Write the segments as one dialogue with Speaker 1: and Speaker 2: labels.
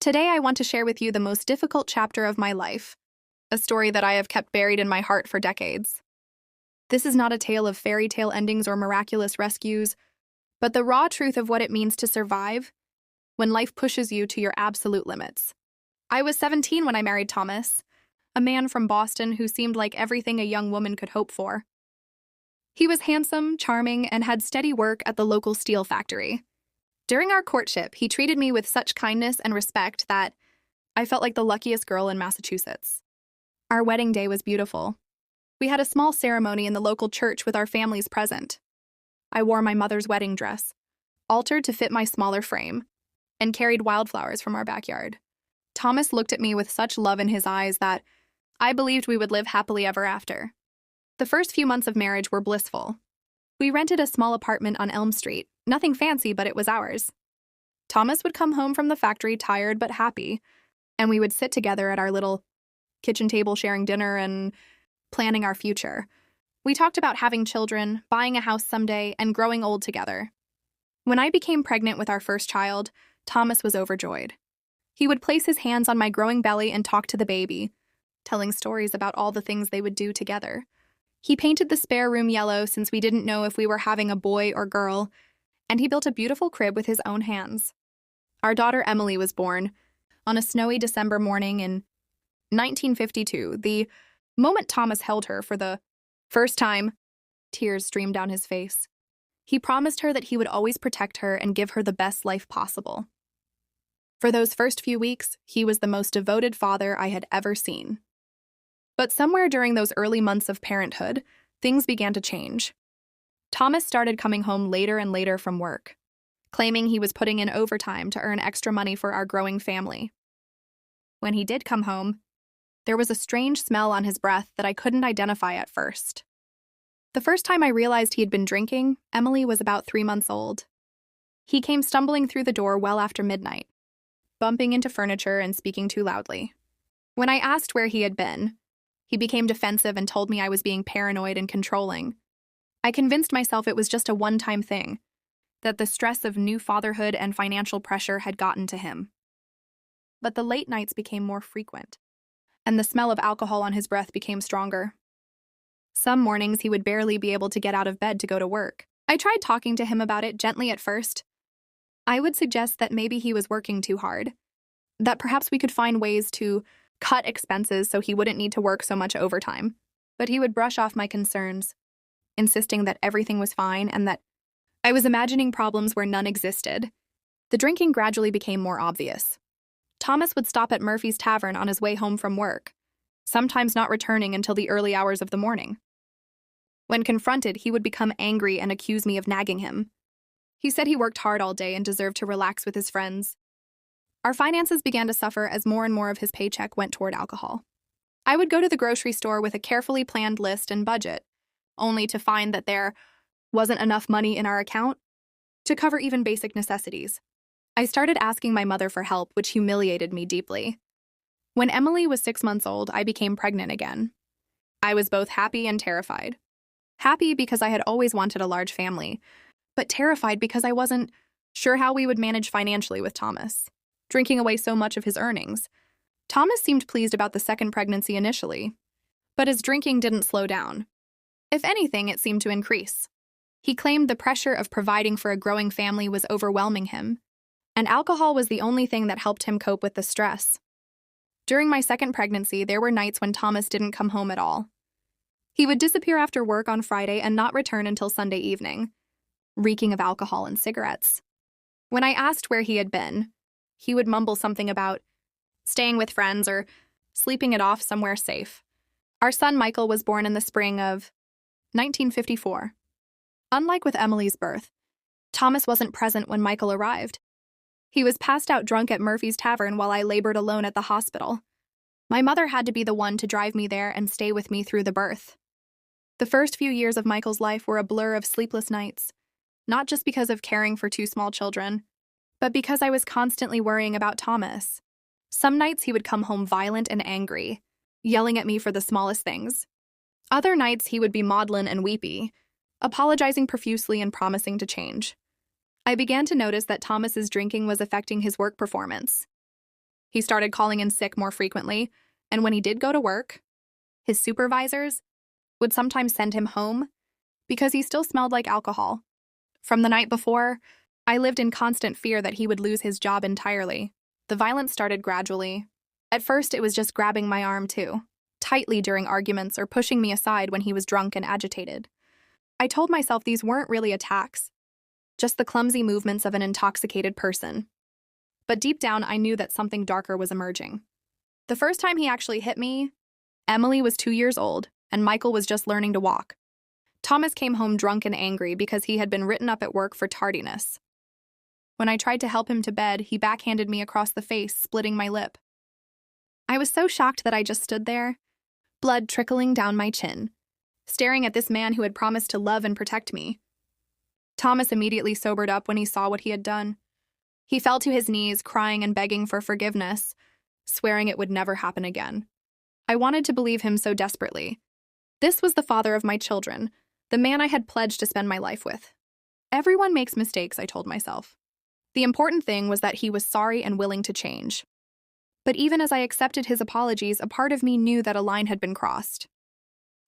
Speaker 1: Today, I want to share with you the most difficult chapter of my life, a story that I have kept buried in my heart for decades. This is not a tale of fairy tale endings or miraculous rescues, but the raw truth of what it means to survive when life pushes you to your absolute limits. I was 17 when I married Thomas, a man from Boston who seemed like everything a young woman could hope for. He was handsome, charming, and had steady work at the local steel factory. During our courtship, he treated me with such kindness and respect that I felt like the luckiest girl in Massachusetts. Our wedding day was beautiful. We had a small ceremony in the local church with our families present. I wore my mother's wedding dress, altered to fit my smaller frame, and carried wildflowers from our backyard. Thomas looked at me with such love in his eyes that I believed we would live happily ever after. The first few months of marriage were blissful. We rented a small apartment on Elm Street. Nothing fancy, but it was ours. Thomas would come home from the factory tired but happy, and we would sit together at our little kitchen table sharing dinner and planning our future. We talked about having children, buying a house someday, and growing old together. When I became pregnant with our first child, Thomas was overjoyed. He would place his hands on my growing belly and talk to the baby, telling stories about all the things they would do together. He painted the spare room yellow since we didn't know if we were having a boy or girl, and he built a beautiful crib with his own hands. Our daughter Emily was born on a snowy December morning in 1952. The moment Thomas held her for the first time, tears streamed down his face. He promised her that he would always protect her and give her the best life possible. For those first few weeks, he was the most devoted father I had ever seen. But somewhere during those early months of parenthood, things began to change. Thomas started coming home later and later from work, claiming he was putting in overtime to earn extra money for our growing family. When he did come home, there was a strange smell on his breath that I couldn't identify at first. The first time I realized he had been drinking, Emily was about 3 months old. He came stumbling through the door well after midnight, bumping into furniture and speaking too loudly. When I asked where he had been, he became defensive and told me I was being paranoid and controlling. I convinced myself it was just a one-time thing, that the stress of new fatherhood and financial pressure had gotten to him. But the late nights became more frequent, and the smell of alcohol on his breath became stronger. Some mornings he would barely be able to get out of bed to go to work. I tried talking to him about it gently at first. I would suggest that maybe he was working too hard, that perhaps we could find ways to cut expenses so he wouldn't need to work so much overtime. But he would brush off my concerns, insisting that everything was fine and that I was imagining problems where none existed. The drinking gradually became more obvious. Thomas would stop at Murphy's Tavern on his way home from work, sometimes not returning until the early hours of the morning. When confronted, he would become angry and accuse me of nagging him. He said he worked hard all day and deserved to relax with his friends. Our finances began to suffer as more and more of his paycheck went toward alcohol. I would go to the grocery store with a carefully planned list and budget, only to find that there wasn't enough money in our account to cover even basic necessities. I started asking my mother for help, which humiliated me deeply. When Emily was 6 months old, I became pregnant again. I was both happy and terrified. Happy because I had always wanted a large family, but terrified because I wasn't sure how we would manage financially with Thomas, drinking away so much of his earnings. Thomas seemed pleased about the second pregnancy initially, but his drinking didn't slow down. If anything, it seemed to increase. He claimed the pressure of providing for a growing family was overwhelming him, and alcohol was the only thing that helped him cope with the stress. During my second pregnancy, there were nights when Thomas didn't come home at all. He would disappear after work on Friday and not return until Sunday evening, reeking of alcohol and cigarettes. When I asked where he had been, he would mumble something about staying with friends or sleeping it off somewhere safe. Our son Michael was born in the spring of 1954. Unlike with Emily's birth, Thomas wasn't present when Michael arrived. He was passed out drunk at Murphy's Tavern while I labored alone at the hospital. My mother had to be the one to drive me there and stay with me through the birth. The first few years of Michael's life were a blur of sleepless nights, not just because of caring for 2 small children, but because I was constantly worrying about Thomas. Some nights he would come home violent and angry, yelling at me for the smallest things. Other nights he would be maudlin and weepy, apologizing profusely and promising to change. I began to notice that Thomas's drinking was affecting his work performance. He started calling in sick more frequently, and when he did go to work, his supervisors would sometimes send him home because he still smelled like alcohol. From the night before, I lived in constant fear that he would lose his job entirely. The violence started gradually. At first, it was just grabbing my arm, too, tightly during arguments or pushing me aside when he was drunk and agitated. I told myself these weren't really attacks, just the clumsy movements of an intoxicated person. But deep down, I knew that something darker was emerging. The first time he actually hit me, Emily was 2 years old, and Michael was just learning to walk. Thomas came home drunk and angry because he had been written up at work for tardiness. When I tried to help him to bed, he backhanded me across the face, splitting my lip. I was so shocked that I just stood there, blood trickling down my chin, staring at this man who had promised to love and protect me. Thomas immediately sobered up when he saw what he had done. He fell to his knees, crying and begging for forgiveness, swearing it would never happen again. I wanted to believe him so desperately. This was the father of my children, the man I had pledged to spend my life with. Everyone makes mistakes, I told myself. The important thing was that he was sorry and willing to change. But even as I accepted his apologies, a part of me knew that a line had been crossed.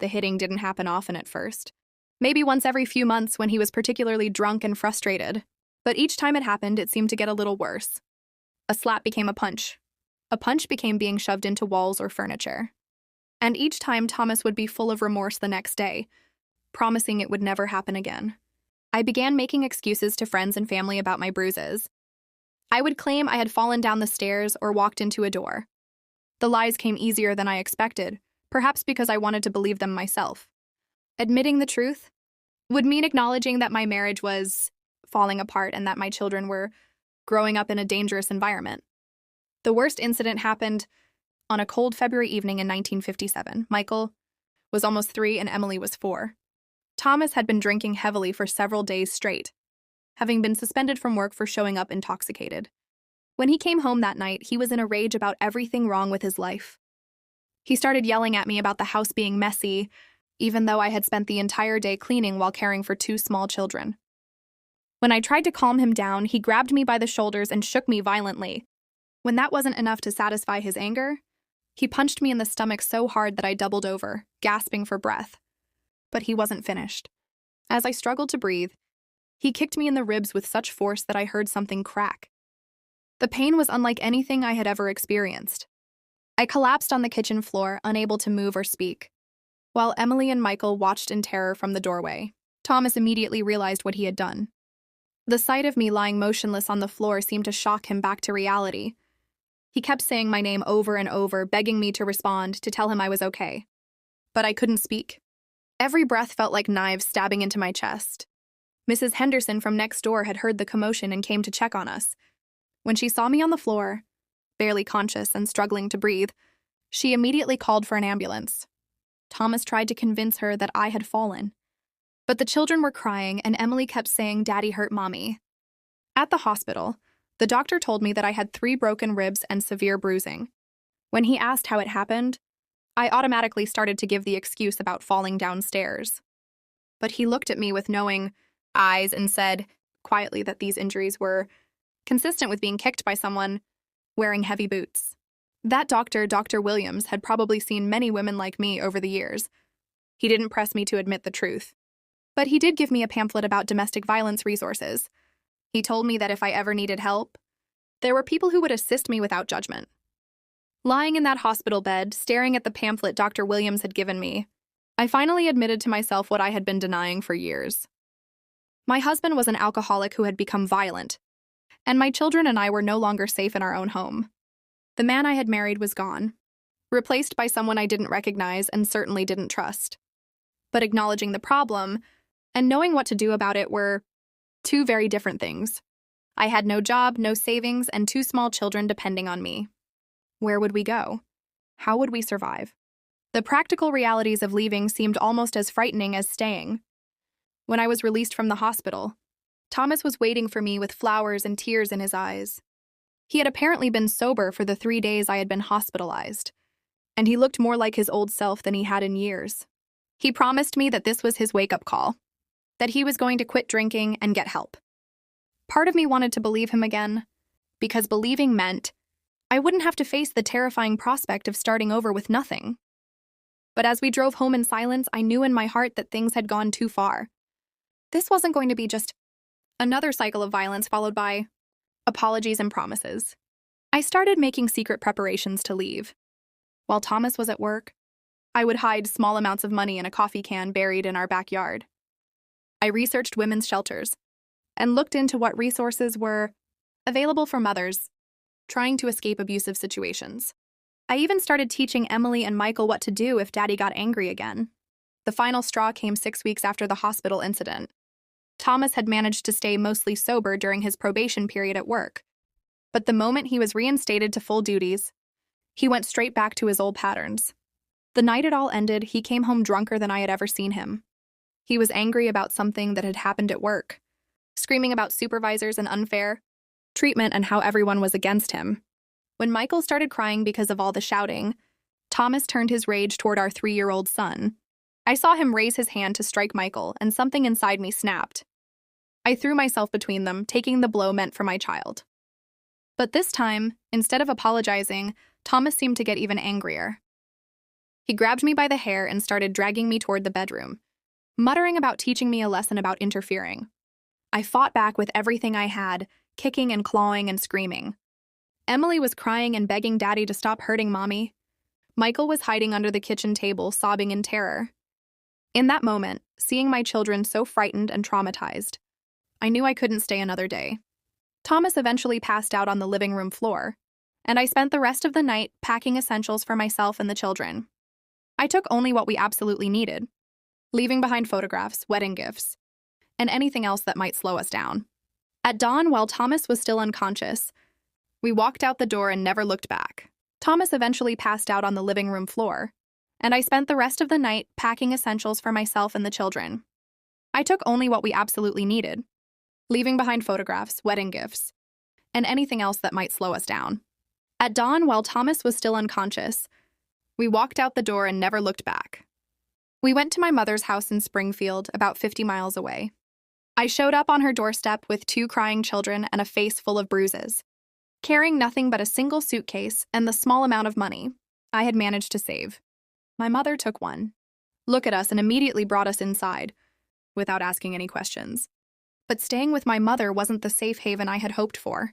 Speaker 1: The hitting didn't happen often at first. Maybe once every few months when he was particularly drunk and frustrated. But each time it happened, it seemed to get a little worse. A slap became a punch. A punch became being shoved into walls or furniture. And each time, Thomas would be full of remorse the next day, promising it would never happen again. I began making excuses to friends and family about my bruises. I would claim I had fallen down the stairs or walked into a door. The lies came easier than I expected, perhaps because I wanted to believe them myself. Admitting the truth would mean acknowledging that my marriage was falling apart and that my children were growing up in a dangerous environment. The worst incident happened on a cold February evening in 1957. Michael was almost 3 and Emily was 4. Thomas had been drinking heavily for several days straight, having been suspended from work for showing up intoxicated. When he came home that night, he was in a rage about everything wrong with his life. He started yelling at me about the house being messy, even though I had spent the entire day cleaning while caring for 2 small children. When I tried to calm him down, he grabbed me by the shoulders and shook me violently. When that wasn't enough to satisfy his anger, he punched me in the stomach so hard that I doubled over, gasping for breath. But he wasn't finished. As I struggled to breathe, he kicked me in the ribs with such force that I heard something crack. The pain was unlike anything I had ever experienced. I collapsed on the kitchen floor, unable to move or speak. While Emily and Michael watched in terror from the doorway, Thomas immediately realized what he had done. The sight of me lying motionless on the floor seemed to shock him back to reality. He kept saying my name over and over, begging me to respond, to tell him I was okay. But I couldn't speak. Every breath felt like knives stabbing into my chest. Mrs. Henderson from next door had heard the commotion and came to check on us. When she saw me on the floor, barely conscious and struggling to breathe, she immediately called for an ambulance. Thomas tried to convince her that I had fallen. But the children were crying, and Emily kept saying, "Daddy hurt Mommy." At the hospital, the doctor told me that I had 3 broken ribs and severe bruising. When he asked how it happened, I automatically started to give the excuse about falling downstairs. But he looked at me with knowing eyes and said quietly that these injuries were consistent with being kicked by someone wearing heavy boots. That doctor, Dr. Williams, had probably seen many women like me over the years. He didn't press me to admit the truth. But he did give me a pamphlet about domestic violence resources. He told me that if I ever needed help, there were people who would assist me without judgment. Lying in that hospital bed, staring at the pamphlet Dr. Williams had given me, I finally admitted to myself what I had been denying for years. My husband was an alcoholic who had become violent, and my children and I were no longer safe in our own home. The man I had married was gone, replaced by someone I didn't recognize and certainly didn't trust. But acknowledging the problem and knowing what to do about it were 2 very different things. I had no job, no savings, and 2 small children depending on me. Where would we go? How would we survive? The practical realities of leaving seemed almost as frightening as staying. When I was released from the hospital, Thomas was waiting for me with flowers and tears in his eyes. He had apparently been sober for the 3 days I had been hospitalized, and he looked more like his old self than he had in years. He promised me that this was his wake-up call, that he was going to quit drinking and get help. Part of me wanted to believe him again, because believing meant I wouldn't have to face the terrifying prospect of starting over with nothing. But as we drove home in silence, I knew in my heart that things had gone too far. This wasn't going to be just another cycle of violence followed by apologies and promises. I started making secret preparations to leave. While Thomas was at work, I would hide small amounts of money in a coffee can buried in our backyard. I researched women's shelters and looked into what resources were available for mothers trying to escape abusive situations. I even started teaching Emily and Michael what to do if Daddy got angry again. The final straw came 6 weeks after the hospital incident. Thomas had managed to stay mostly sober during his probation period at work, but the moment he was reinstated to full duties, he went straight back to his old patterns. The night it all ended, he came home drunker than I had ever seen him. He was angry about something that had happened at work, screaming about supervisors and unfair treatment and how everyone was against him. When Michael started crying because of all the shouting, Thomas turned his rage toward our 3-year-old son. I saw him raise his hand to strike Michael, and something inside me snapped. I threw myself between them, taking the blow meant for my child. But this time, instead of apologizing, Thomas seemed to get even angrier. He grabbed me by the hair and started dragging me toward the bedroom, muttering about teaching me a lesson about interfering. I fought back with everything I had, kicking and clawing and screaming. Emily was crying and begging Daddy to stop hurting Mommy. Michael was hiding under the kitchen table, sobbing in terror. In that moment, seeing my children so frightened and traumatized, I knew I couldn't stay another day. Thomas eventually passed out on the living room floor, and I spent the rest of the night packing essentials for myself and the children. I took only what we absolutely needed, leaving behind photographs, wedding gifts, and anything else that might slow us down. At dawn, while Thomas was still unconscious, we walked out the door and never looked back. Thomas eventually passed out on the living room floor, and I spent the rest of the night packing essentials for myself and the children. I took only what we absolutely needed, leaving behind photographs, wedding gifts, and anything else that might slow us down. At dawn, while Thomas was still unconscious, we walked out the door and never looked back. We went to my mother's house in Springfield, about 50 miles away. I showed up on her doorstep with 2 crying children and a face full of bruises, carrying nothing but a single suitcase and the small amount of money I had managed to save. My mother took one, looked at us, and immediately brought us inside, without asking any questions. But staying with my mother wasn't the safe haven I had hoped for.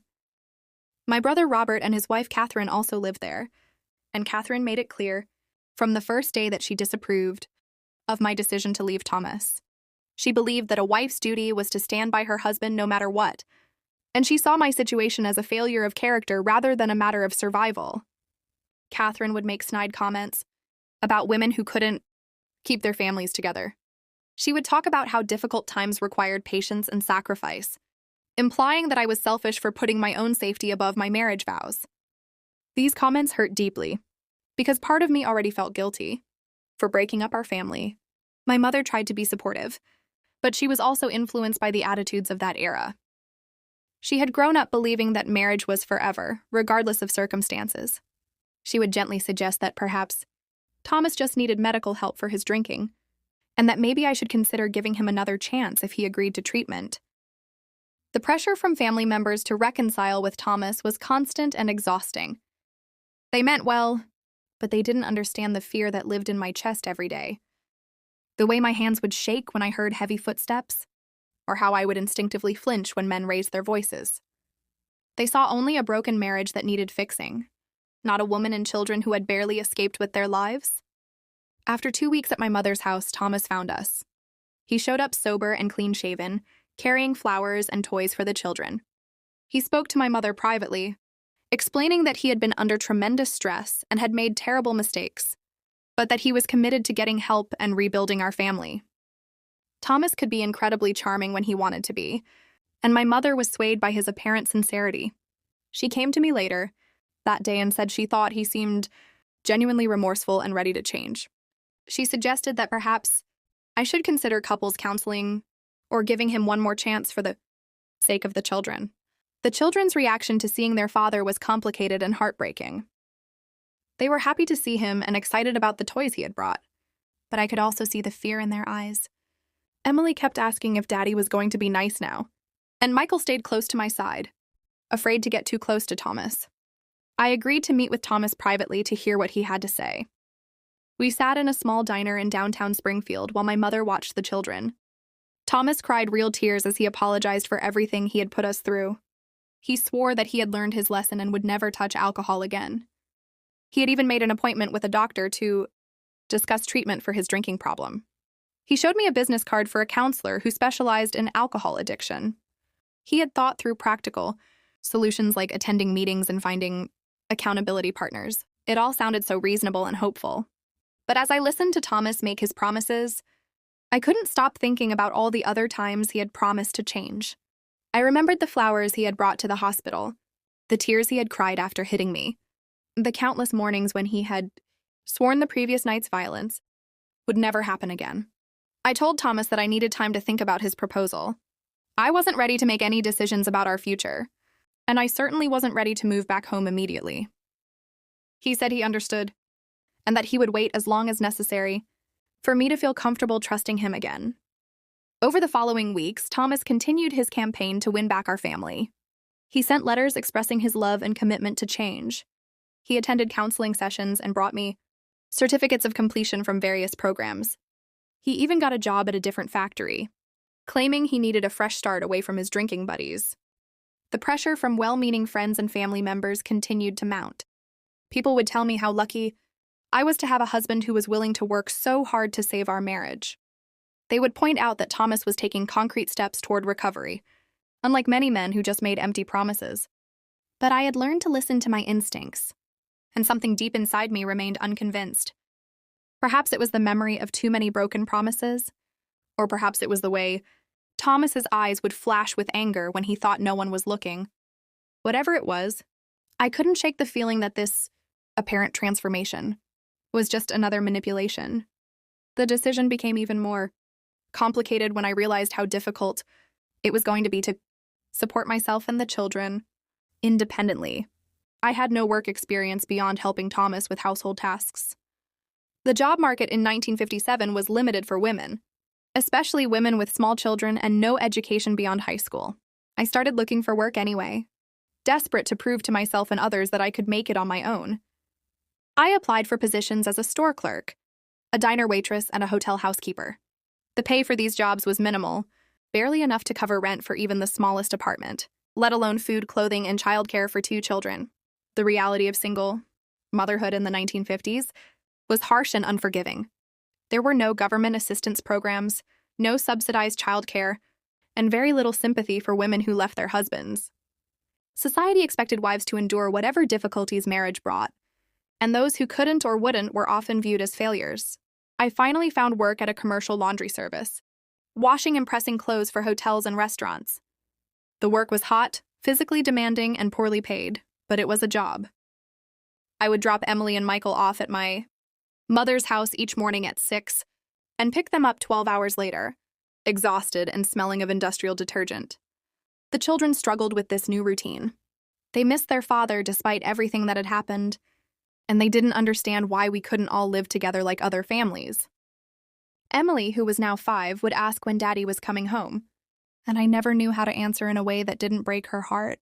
Speaker 1: My brother Robert and his wife Catherine also lived there, and Catherine made it clear from the first day that she disapproved of my decision to leave Thomas. She believed that a wife's duty was to stand by her husband no matter what, and she saw my situation as a failure of character rather than a matter of survival. Catherine would make snide comments about women who couldn't keep their families together. She would talk about how difficult times required patience and sacrifice, implying that I was selfish for putting my own safety above my marriage vows. These comments hurt deeply, because part of me already felt guilty for breaking up our family. My mother tried to be supportive, but she was also influenced by the attitudes of that era. She had grown up believing that marriage was forever, regardless of circumstances. She would gently suggest that perhaps Thomas just needed medical help for his drinking, and that maybe I should consider giving him another chance if he agreed to treatment. The pressure from family members to reconcile with Thomas was constant and exhausting. They meant well, but they didn't understand the fear that lived in my chest every day. The way my hands would shake when I heard heavy footsteps, or how I would instinctively flinch when men raised their voices. They saw only a broken marriage that needed fixing, not a woman and children who had barely escaped with their lives. After 2 weeks at my mother's house, Thomas found us. He showed up sober and clean-shaven, carrying flowers and toys for the children. He spoke to my mother privately, explaining that he had been under tremendous stress and had made terrible mistakes, but that he was committed to getting help and rebuilding our family. Thomas could be incredibly charming when he wanted to be, and my mother was swayed by his apparent sincerity. She came to me later that day and said she thought he seemed genuinely remorseful and ready to change. She suggested that perhaps I should consider couples counseling or giving him one more chance for the sake of the children. The children's reaction to seeing their father was complicated and heartbreaking. They were happy to see him and excited about the toys he had brought, but I could also see the fear in their eyes. Emily kept asking if Daddy was going to be nice now, and Michael stayed close to my side, afraid to get too close to Thomas. I agreed to meet with Thomas privately to hear what he had to say. We sat in a small diner in downtown Springfield while my mother watched the children. Thomas cried real tears as he apologized for everything he had put us through. He swore that he had learned his lesson and would never touch alcohol again. He had even made an appointment with a doctor to discuss treatment for his drinking problem. He showed me a business card for a counselor who specialized in alcohol addiction. He had thought through practical solutions like attending meetings and finding accountability partners. It all sounded so reasonable and hopeful. But as I listened to Thomas make his promises, I couldn't stop thinking about all the other times he had promised to change. I remembered the flowers he had brought to the hospital, the tears he had cried after hitting me, the countless mornings when he had sworn the previous night's violence would never happen again. I told Thomas that I needed time to think about his proposal. I wasn't ready to make any decisions about our future, and I certainly wasn't ready to move back home immediately. He said he understood, and that he would wait as long as necessary for me to feel comfortable trusting him again. Over the following weeks, Thomas continued his campaign to win back our family. He sent letters expressing his love and commitment to change. He attended counseling sessions and brought me certificates of completion from various programs. He even got a job at a different factory, claiming he needed a fresh start away from his drinking buddies. The pressure from well-meaning friends and family members continued to mount. People would tell me how lucky I was to have a husband who was willing to work so hard to save our marriage. They would point out that Thomas was taking concrete steps toward recovery, unlike many men who just made empty promises. But I had learned to listen to my instincts, and something deep inside me remained unconvinced. Perhaps it was the memory of too many broken promises, or perhaps it was the way Thomas's eyes would flash with anger when he thought no one was looking. Whatever it was, I couldn't shake the feeling that this apparent transformation was just another manipulation. The decision became even more complicated when I realized how difficult it was going to be to support myself and the children independently. I had no work experience beyond helping Thomas with household tasks. The job market in 1957 was limited for women, especially women with small children and no education beyond high school. I started looking for work anyway, desperate to prove to myself and others that I could make it on my own. I applied for positions as a store clerk, a diner waitress, and a hotel housekeeper. The pay for these jobs was minimal, barely enough to cover rent for even the smallest apartment, let alone food, clothing, and childcare for 2 children. The reality of single motherhood in the 1950s was harsh and unforgiving. There were no government assistance programs, no subsidized childcare, and very little sympathy for women who left their husbands. Society expected wives to endure whatever difficulties marriage brought, and those who couldn't or wouldn't were often viewed as failures. I finally found work at a commercial laundry service, washing and pressing clothes for hotels and restaurants. The work was hot, physically demanding, and poorly paid, but it was a job. I would drop Emily and Michael off at my mother's house each morning at 6 and pick them up 12 hours later, exhausted and smelling of industrial detergent. The children struggled with this new routine. They missed their father despite everything that had happened, and they didn't understand why we couldn't all live together like other families. Emily, who was now 5, would ask when Daddy was coming home, and I never knew how to answer in a way that didn't break her heart.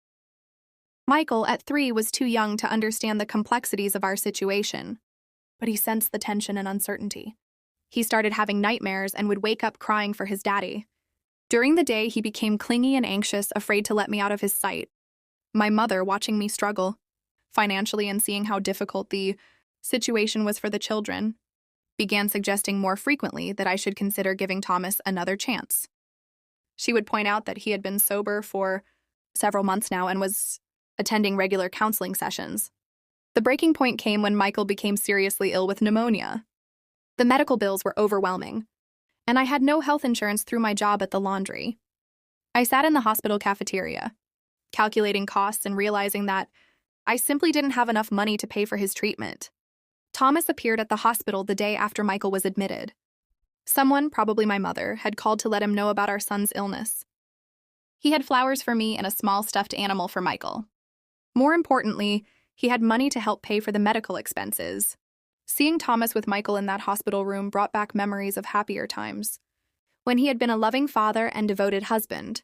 Speaker 1: Michael, at 3, was too young to understand the complexities of our situation, but he sensed the tension and uncertainty. He started having nightmares and would wake up crying for his daddy. During the day, he became clingy and anxious, afraid to let me out of his sight. My mother, watching me struggle financially and seeing how difficult the situation was for the children, began suggesting more frequently that I should consider giving Thomas another chance. She would point out that he had been sober for several months now and was attending regular counseling sessions. The breaking point came when Michael became seriously ill with pneumonia. The medical bills were overwhelming, and I had no health insurance through my job at the laundry. I sat in the hospital cafeteria, calculating costs and realizing that I simply didn't have enough money to pay for his treatment. Thomas appeared at the hospital the day after Michael was admitted. Someone, probably my mother, had called to let him know about our son's illness. He had flowers for me and a small stuffed animal for Michael. More importantly, he had money to help pay for the medical expenses. Seeing Thomas with Michael in that hospital room brought back memories of happier times, when he had been a loving father and devoted husband.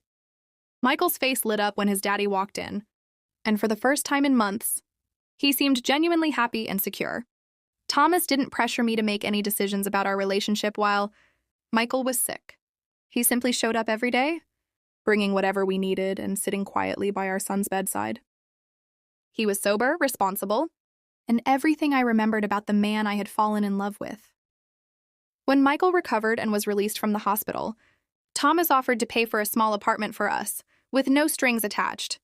Speaker 1: Michael's face lit up when his daddy walked in, and for the first time in months, He seemed genuinely happy and secure. Thomas didn't pressure me to make any decisions about our relationship while Michael was sick. He simply showed up every day, bringing whatever we needed and sitting quietly by our son's bedside. He was sober, responsible, and everything I remembered about the man I had fallen in love with. When Michael recovered and was released from the hospital, Thomas offered to pay for a small apartment for us, with no strings attached.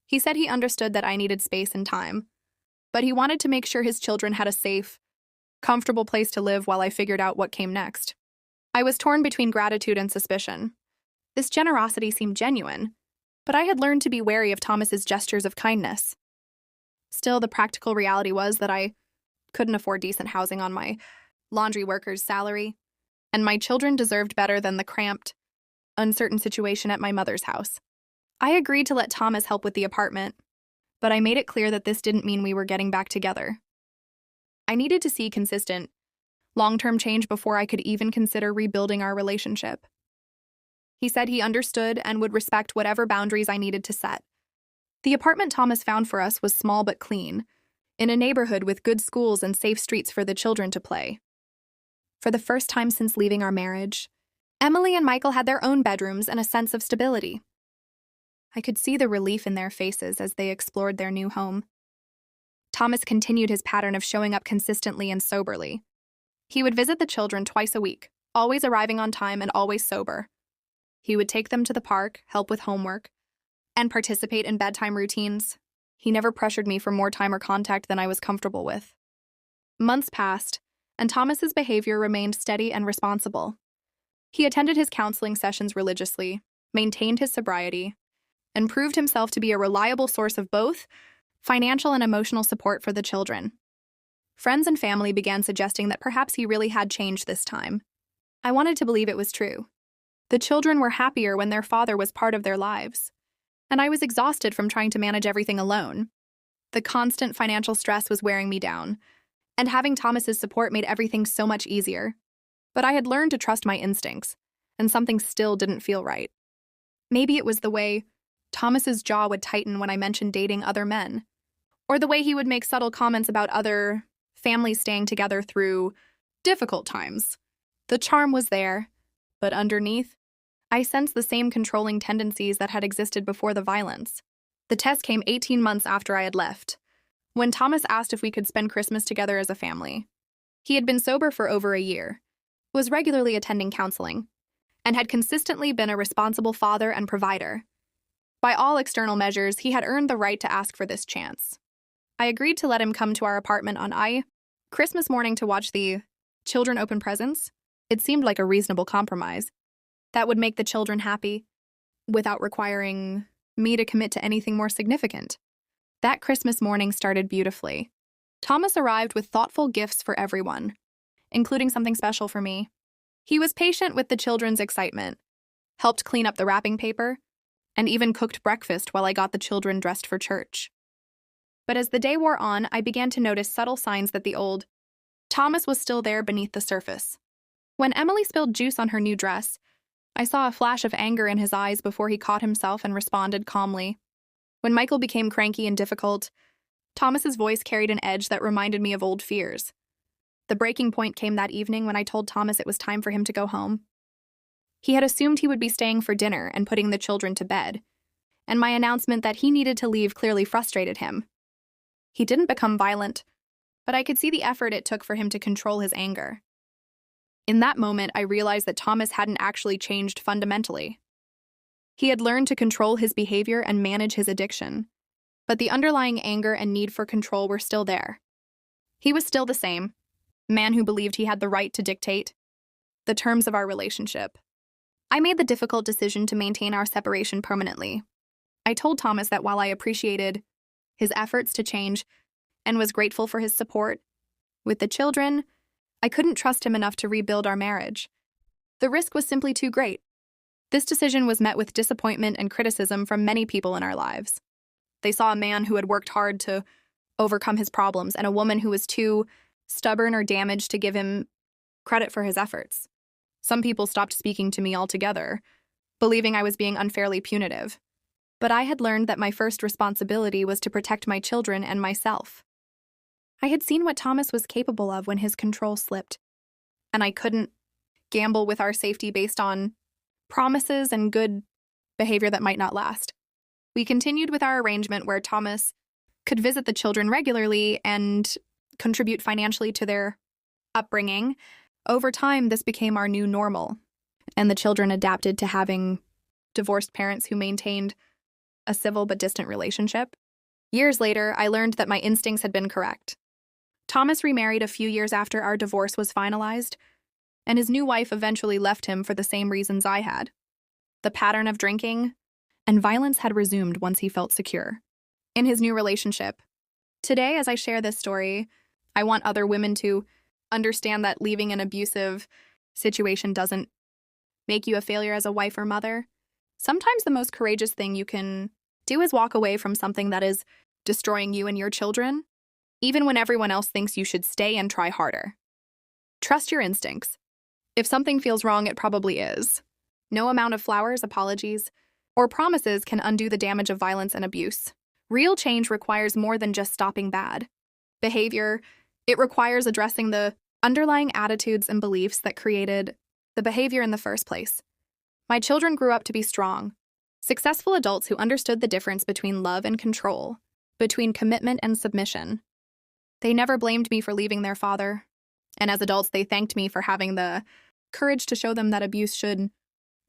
Speaker 1: He said he understood that I needed space and time, but he wanted to make sure his children had a safe, comfortable place to live while I figured out what came next. I was torn between gratitude and suspicion. This generosity seemed genuine, but I had learned to be wary of Thomas's gestures of kindness. Still, the practical reality was that I couldn't afford decent housing on my laundry worker's salary, and my children deserved better than the cramped, uncertain situation at my mother's house. I agreed to let Thomas help with the apartment, but I made it clear that this didn't mean we were getting back together. I needed to see consistent, long-term change before I could even consider rebuilding our relationship. He said he understood and would respect whatever boundaries I needed to set. The apartment Thomas found for us was small but clean, in a neighborhood with good schools and safe streets for the children to play. For the first time since leaving our marriage, Emily and Michael had their own bedrooms and a sense of stability. I could see the relief in their faces as they explored their new home. Thomas continued his pattern of showing up consistently and soberly. He would visit the children twice a week, always arriving on time and always sober. He would take them to the park, help with homework, and participate in bedtime routines. He never pressured me for more time or contact than I was comfortable with. Months passed, and Thomas's behavior remained steady and responsible. He attended his counseling sessions religiously, maintained his sobriety, and proved himself to be a reliable source of both financial and emotional support for the children. Friends and family began suggesting that perhaps he really had changed this time. I wanted to believe it was true. The children were happier when their father was part of their lives, and I was exhausted from trying to manage everything alone. The constant financial stress was wearing me down, and having Thomas's support made everything so much easier. But I had learned to trust my instincts, and something still didn't feel right. Maybe it was the way Thomas's jaw would tighten when I mentioned dating other men, or the way he would make subtle comments about other families staying together through difficult times. The charm was there, but underneath, I sensed the same controlling tendencies that had existed before the violence. The test came 18 months after I had left, when Thomas asked if we could spend Christmas together as a family. He had been sober for over a year, was regularly attending counseling, and had consistently been a responsible father and provider. By all external measures, he had earned the right to ask for this chance. I agreed to let him come to our apartment on Christmas morning to watch the children open presents. It seemed like a reasonable compromise that would make the children happy without requiring me to commit to anything more significant. That Christmas morning started beautifully. Thomas arrived with thoughtful gifts for everyone, including something special for me. He was patient with the children's excitement, helped clean up the wrapping paper, and even cooked breakfast while I got the children dressed for church. But as the day wore on, I began to notice subtle signs that the old Thomas was still there beneath the surface. When Emily spilled juice on her new dress, I saw a flash of anger in his eyes before he caught himself and responded calmly. When Michael became cranky and difficult, Thomas's voice carried an edge that reminded me of old fears. The breaking point came that evening when I told Thomas it was time for him to go home. He had assumed he would be staying for dinner and putting the children to bed, and my announcement that he needed to leave clearly frustrated him. He didn't become violent, but I could see the effort it took for him to control his anger. In that moment, I realized that Thomas hadn't actually changed fundamentally. He had learned to control his behavior and manage his addiction, but the underlying anger and need for control were still there. He was still the same, man who believed he had the right to dictate the terms of our relationship. I made the difficult decision to maintain our separation permanently. I told Thomas that while I appreciated his efforts to change and was grateful for his support with the children, I couldn't trust him enough to rebuild our marriage. The risk was simply too great. This decision was met with disappointment and criticism from many people in our lives. They saw a man who had worked hard to overcome his problems and a woman who was too stubborn or damaged to give him credit for his efforts. Some people stopped speaking to me altogether, believing I was being unfairly punitive. But I had learned that my first responsibility was to protect my children and myself. I had seen what Thomas was capable of when his control slipped, and I couldn't gamble with our safety based on promises and good behavior that might not last. We continued with our arrangement where Thomas could visit the children regularly and contribute financially to their upbringing. Over time, this became our new normal, and the children adapted to having divorced parents who maintained a civil but distant relationship. Years later, I learned that my instincts had been correct. Thomas remarried a few years after our divorce was finalized, and his new wife eventually left him for the same reasons I had. The pattern of drinking and violence had resumed once he felt secure in his new relationship. Today, as I share this story, I want other women to understand that leaving an abusive situation doesn't make you a failure as a wife or mother. Sometimes the most courageous thing you can do is walk away from something that is destroying you and your children, even when everyone else thinks you should stay and try harder. Trust your instincts. If something feels wrong, it probably is. No amount of flowers, apologies, or promises can undo the damage of violence and abuse. Real change requires more than just stopping bad behavior. It requires addressing the underlying attitudes and beliefs that created the behavior in the first place. My children grew up to be strong, successful adults who understood the difference between love and control, between commitment and submission. They never blamed me for leaving their father, and as adults, they thanked me for having the courage to show them that abuse should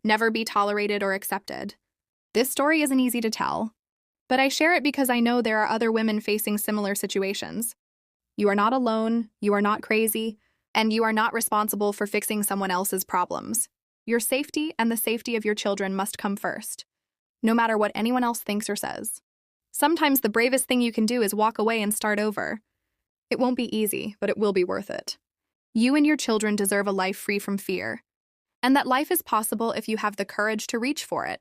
Speaker 1: never be tolerated or accepted. This story isn't easy to tell, but I share it because I know there are other women facing similar situations. You are not alone, you are not crazy, and you are not responsible for fixing someone else's problems. Your safety and the safety of your children must come first, no matter what anyone else thinks or says. Sometimes the bravest thing you can do is walk away and start over. It won't be easy, but it will be worth it. You and your children deserve a life free from fear, and that life is possible if you have the courage to reach for it.